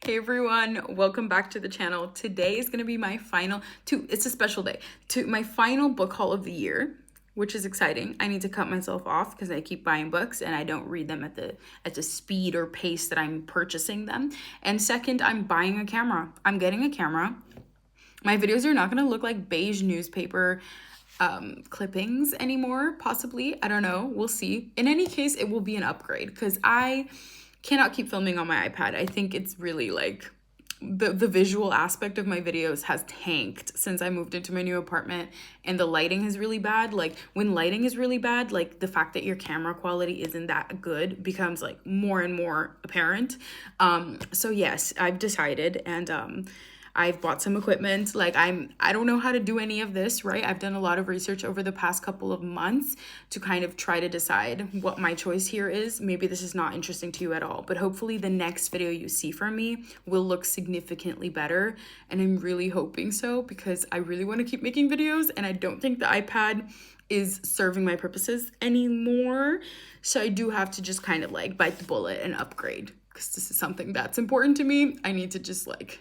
Hey everyone, welcome back to the channel. Today is gonna be my it's a special day, my final book haul of the year, which is exciting. I need to cut myself off because I keep buying books and I don't read them at the speed or pace that I'm purchasing them. And second, I'm buying a camera. I'm getting a camera. My videos are not gonna look like beige newspaper clippings anymore, possibly. I don't know, we'll see. In any case, it will be an upgrade because I cannot keep filming on my iPad. I think it's really like the visual aspect of my videos has tanked since I moved into my new apartment, and the lighting is really bad. Like when lighting is really bad, like the fact that your camera quality isn't that good becomes like more and more apparent. So yes, I've decided, and I've bought some equipment. Like I don't know how to do any of this, right? I've done a lot of research over the past couple of months to kind of try to decide what my choice here is. Maybe this is not interesting to you at all, but hopefully the next video you see from me will look significantly better. And I'm really hoping so because I really want to keep making videos and I don't think the iPad is serving my purposes anymore. So I do have to just kind of like bite the bullet and upgrade because this is something that's important to me. I need to just like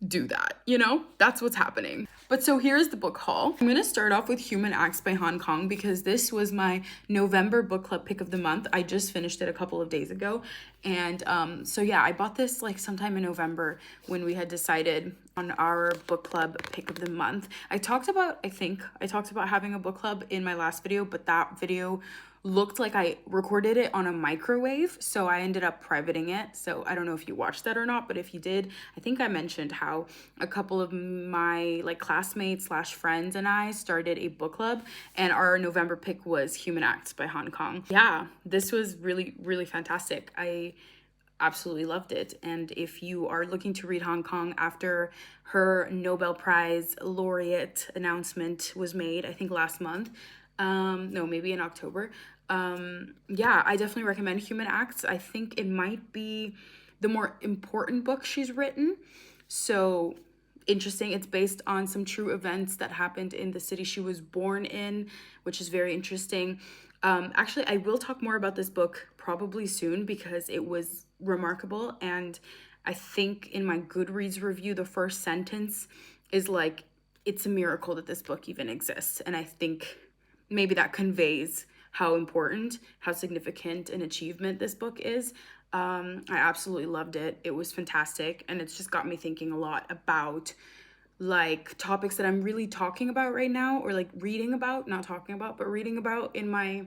do that, you know? That's what's happening. But so here's the book haul. I'm gonna start off with Human Acts by Hong Kong because this was my November book club pick of the month. I just finished it a couple of days ago. And so yeah, I bought this like sometime in November when we had decided on our book club pick of the month. I talked about having a book club in my last video, but that video looked like I recorded it on a microwave, so I ended up privating it. So I don't know if you watched that or not, but if you did, I think I mentioned how a couple of my like classmates / friends and I started a book club, and our November pick was Human Acts by Hong Kong. Yeah, this was really, really fantastic. I absolutely loved it. And if you are looking to read Hong Kong after her Nobel Prize laureate announcement was made, I think last month, no, maybe in October. Yeah, I definitely recommend Human Acts. I think it might be the more important book she's written. So interesting. It's based on some true events that happened in the city she was born in, which is very interesting. Actually, I will talk more about this book probably soon because it was remarkable. And I think in my Goodreads review, the first sentence is like, it's a miracle that this book even exists. And I think maybe that conveys how important, how significant an achievement this book is. I absolutely loved it. It was fantastic. And it's just got me thinking a lot about like topics that I'm really talking about right now, or like reading about, not talking about, but reading about in my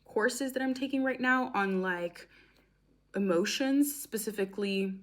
courses that I'm taking right now on like emotions, specifically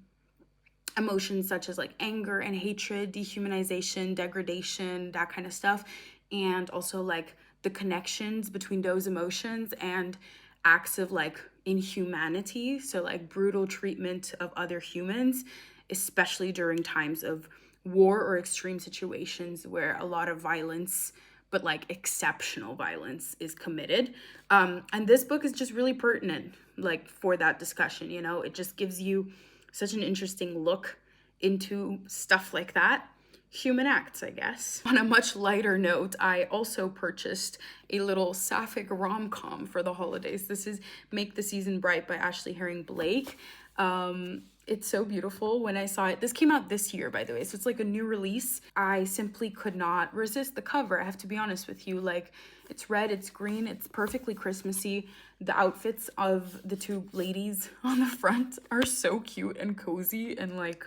emotions such as like anger and hatred, dehumanization, degradation, that kind of stuff. And also like the connections between those emotions and acts of like inhumanity. So like brutal treatment of other humans, especially during times of war or extreme situations where a lot of violence, but like exceptional violence, is committed. And this book is just really pertinent like for that discussion, you know? It just gives you such an interesting look into stuff like that. Human Acts, I guess. On a much lighter note, I also purchased a little sapphic rom-com for the holidays. This is Make the Season Bright by Ashley Herring Blake. It's so beautiful. When I saw it, this came out this year, by the way, so it's like a new release. I simply could not resist the cover. I have to be honest with you. Like, it's red, it's green, it's perfectly Christmassy. The outfits of the two ladies on the front are so cute and cozy and like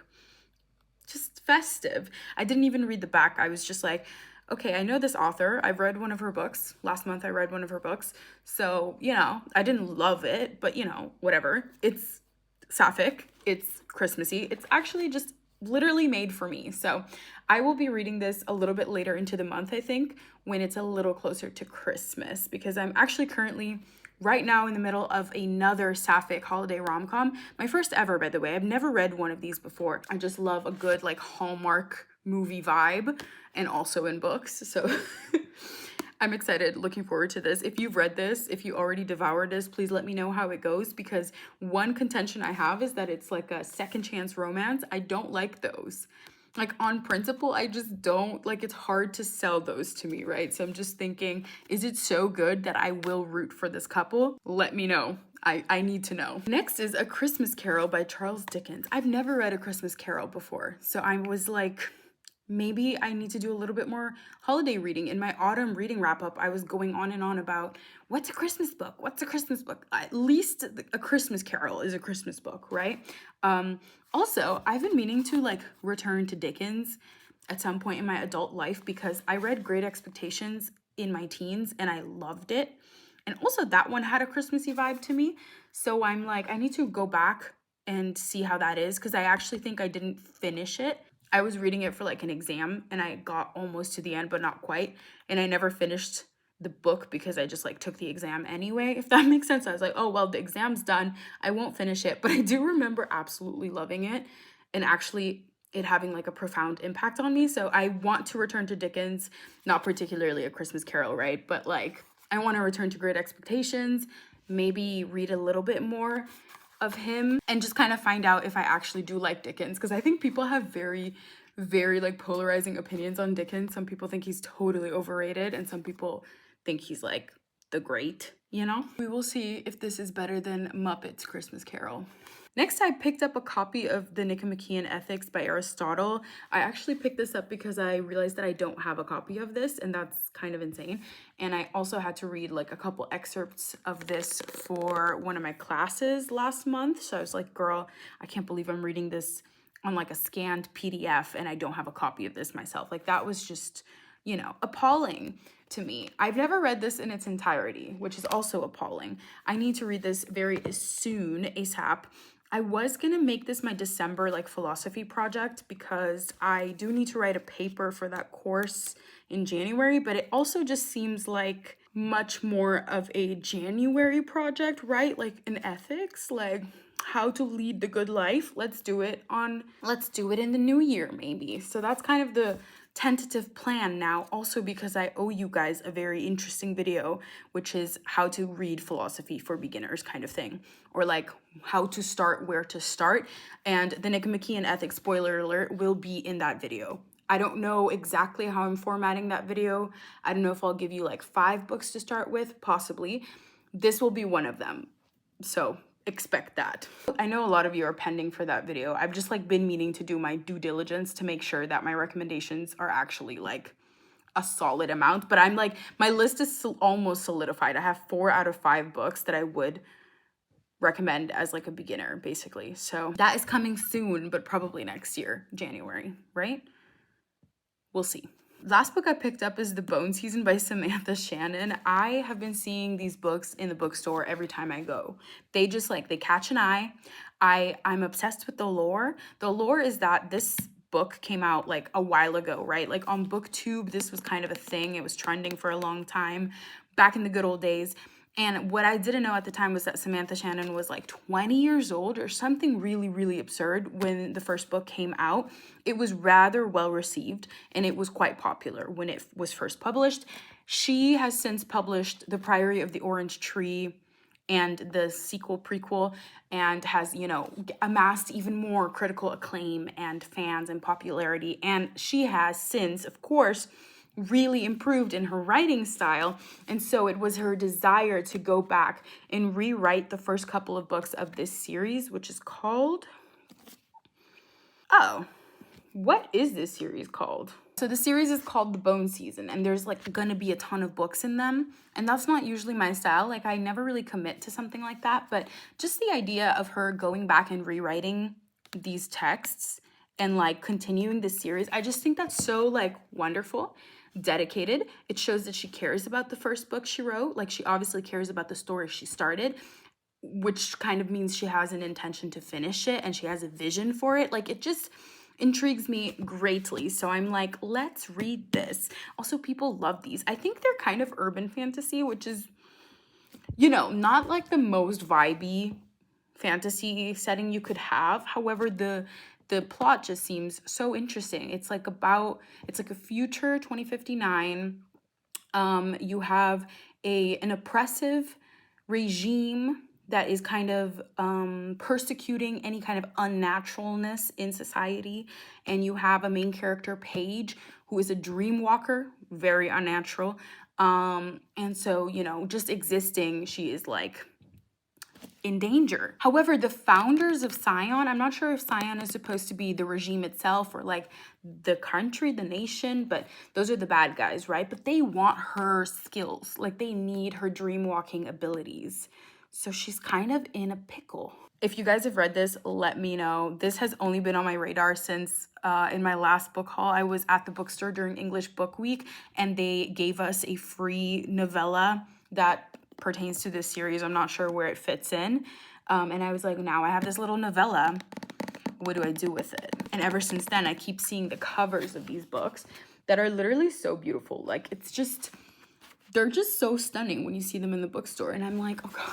just festive. I didn't even read the back. I was just like, okay, I know this author. I've read one of her books. Last month I read one of her books. So, you know, I didn't love it, but you know, whatever. It's sapphic. It's Christmassy. It's actually just literally made for me. So I will be reading this a little bit later into the month, I think, when it's a little closer to Christmas, because I'm actually currently right now in the middle of another sapphic holiday rom-com. My first ever, by the way. I've never read one of these before. I just love a good like Hallmark movie vibe, and also in books. So I'm excited, looking forward to this. If you've read this, if you already devoured this, please let me know how it goes, because one contention I have is that it's like a second chance romance. I don't like those. Like on principle, I just don't like, it's hard to sell those to me, right? So I'm just thinking, is it so good that I will root for this couple? Let me know. I need to know. Next is A Christmas Carol by Charles Dickens. I've never read A Christmas Carol before, so I was like, maybe I need to do a little bit more holiday reading. In my autumn reading wrap up, I was going on and on about what's a Christmas book? What's a Christmas book? At least A Christmas Carol is a Christmas book, right? Also, I've been meaning to like return to Dickens at some point in my adult life because I read Great Expectations in my teens and I loved it. And also that one had a Christmassy vibe to me. So I'm like, I need to go back and see how that is because I actually think I didn't finish it. I was reading it for like an exam and I got almost to the end, but not quite. And I never finished the book because I just like took the exam anyway, if that makes sense. I was like, oh, well, the exam's done. I won't finish it. But I do remember absolutely loving it and actually it having like a profound impact on me. So I want to return to Dickens, not particularly A Christmas Carol, right? But like, I want to return to Great Expectations, maybe read a little bit more of him and just kind of find out if I actually do like Dickens because I think people have very, very like polarizing opinions on Dickens. Some people think he's totally overrated and some people think he's like the great, you know? We will see if this is better than Muppets Christmas Carol. Next, I picked up a copy of the Nicomachean Ethics by Aristotle. I actually picked this up because I realized that I don't have a copy of this, and that's kind of insane. And I also had to read like a couple excerpts of this for one of my classes last month. So I was like, girl, I can't believe I'm reading this on like a scanned PDF and I don't have a copy of this myself. Like that was just, you know, appalling to me. I've never read this in its entirety, which is also appalling. I need to read this very soon, ASAP. I was gonna make this my December like philosophy project because I do need to write a paper for that course in January, but it also just seems like much more of a January project, right? Like an ethics, like how to lead the good life. Let's do it in the new year maybe. So that's kind of the tentative plan now, also because I owe you guys a very interesting video, which is how to read philosophy for beginners kind of thing, or like how to start, where to start. And the Nicomachean Ethics, spoiler alert, will be in that video. I don't know exactly how I'm formatting that video. I don't know if I'll give you like 5 books to start with, possibly. This will be one of them. So expect that. I know a lot of you are pending for that video. I've just like been meaning to do my due diligence to make sure that my recommendations are actually like a solid amount, but I'm like, my list is almost solidified. I have 4 out of 5 books that I would recommend as like a beginner, basically. So that is coming soon, but probably next year, January, right? We'll see. Last book I picked up is The Bone Season by Samantha Shannon. I have been seeing these books in the bookstore every time I go. They just like, they catch an eye. I'm obsessed with the lore. The lore is that this book came out like a while ago, right? Like on BookTube, this was kind of a thing. It was trending for a long time back in the good old days. And what I didn't know at the time was that Samantha Shannon was like 20 years old or something really, really absurd when the first book came out. It was rather well received and it was quite popular when it was first published. She has since published The Priory of the Orange Tree and the sequel prequel and has, you know, amassed even more critical acclaim and fans and popularity. And she has since, of course, really improved in her writing style, and so it was her desire to go back and rewrite the first couple of books of this series, which is called, what is this series called? So the series is called The Bone Season, and there's like gonna be a ton of books in them, and that's not usually my style. Like I never really commit to something like that, but just the idea of her going back and rewriting these texts and like continuing this series, I just think that's so like wonderful, dedicated. It shows that she cares about the first book she wrote. Like she obviously cares about the story she started, which kind of means she has an intention to finish it and she has a vision for it. Like it just intrigues me greatly. So I'm like, let's read this. Also, people love these. I think they're kind of urban fantasy, which is, you know, not like the most vibey fantasy setting you could have. However, the plot just seems so interesting. It's like a future 2059. You have an oppressive regime that is kind of persecuting any kind of unnaturalness in society. And you have a main character, Paige, who is a dream walker, very unnatural. And so, you know, just existing, she is like in danger. However, the founders of Scion, I'm not sure if Scion is supposed to be the regime itself or like the country, the nation, but those are the bad guys, right? But they want her skills. Like they need her dream walking abilities. So she's kind of in a pickle. If you guys have read this, let me know. This has only been on my radar since in my last book haul. I was at the bookstore during English Book Week and they gave us a free novella that pertains to this series. I'm not sure where it fits in. And I was like, now I have this little novella. What do I do with it? And ever since then, I keep seeing the covers of these books that are literally so beautiful. Like it's just, they're just so stunning when you see them in the bookstore. And I'm like, oh God,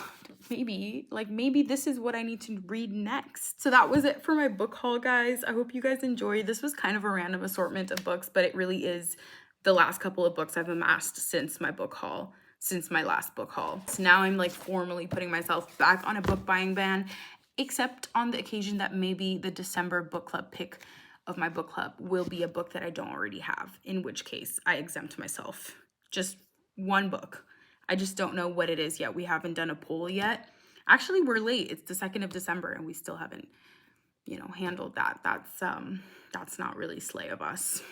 maybe this is what I need to read next. So that was it for my book haul, guys. I hope you guys enjoyed. This was kind of a random assortment of books, but it really is the last couple of books I've amassed since my last book haul. So now I'm like formally putting myself back on a book buying ban, except on the occasion that maybe the December book club pick of my book club will be a book that I don't already have, in which case I exempt myself. Just one book. I just don't know what it is yet. We haven't done a poll yet. Actually, we're late. It's the 2nd of December and we still haven't, handled that. That's not really slay of us.